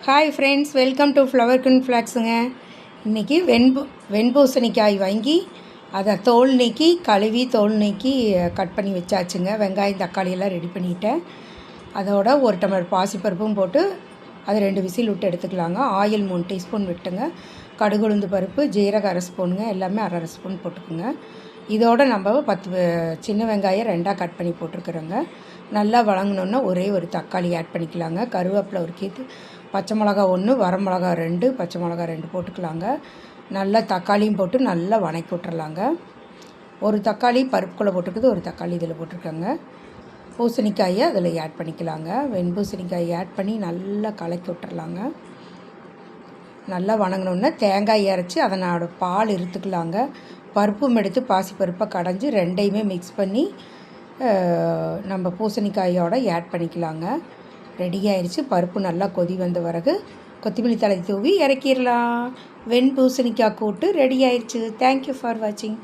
Hi friends, welcome to flower குன் ஃப்ளாக்ஸுங்க. இன்றைக்கி வெண்பூசணிக்காய் வாங்கி அதை தோல் நீக்கி கழுவி தோல் நீக்கி கட் பண்ணி வச்சாச்சுங்க. வெங்காயம் தக்காளியெல்லாம் ரெடி பண்ணிட்டேன். அதோட ஒரு டம்ளர் பாசிப்பருப்பும் போட்டு அது 2 விசில் விட்டு எடுத்துக்கலாங்க. ஆயில் 3 டீஸ்பூன் விட்டுங்க. கடுகு உளுந்து பருப்பு, ஜீரகம் அரை ஸ்பூனுங்க, எல்லாமே அரை ஸ்பூன் போட்டுக்குங்க. இதோடு நம்ம 10 சின்ன வெங்காயம் 2ஆக கட் பண்ணி போட்டிருக்குறோங்க. நல்லா வழங்கினோன்னா ஒரே ஒரு தக்காளி ஆட் பண்ணிக்கலாங்க. கருவேப்பிலை ஒரு கீத்து, பச்சை மிளகா 1, வரமிளகா 2, பச்சை மிளகா 2 போட்டுக்கலாங்க. நல்லா தக்காளியும் போட்டு நல்லா வணக்கி விட்டுறலாங்க. ஒரு தக்காளி பருப்புக்குள்ளே போட்டுருக்குது, ஒரு தக்காளி இதில் போட்டிருக்காங்க. பூசணிக்காயை அதில் ஆட் பண்ணிக்கலாங்க. வெண்பூசணிக்காயை ஆட் பண்ணி நல்லா கலக்கி விட்டுறலாங்க. நல்லா வணங்கினோன்னா தேங்காய் அரைச்சி அதனோட பால் இருத்துக்கலாங்க. பருப்பும் எடுத்து பாசிப்பருப்பை கடைஞ்சி 2ஐயுமே மிக்ஸ் பண்ணி நம்ம பூசணிக்காயோடு ஆட் பண்ணிக்கலாங்க. ரெடி ஆயிடுச்சு. பருப்பு நல்லா கொதி வந்த பிறகு கொத்தமல்லி தழை தூவி இறக்கிடலாம். வெண்பூசணிக்காய் கூட்டு ரெடி ஆயிடுச்சு. தேங்க்யூ ஃபார் வாட்சிங்.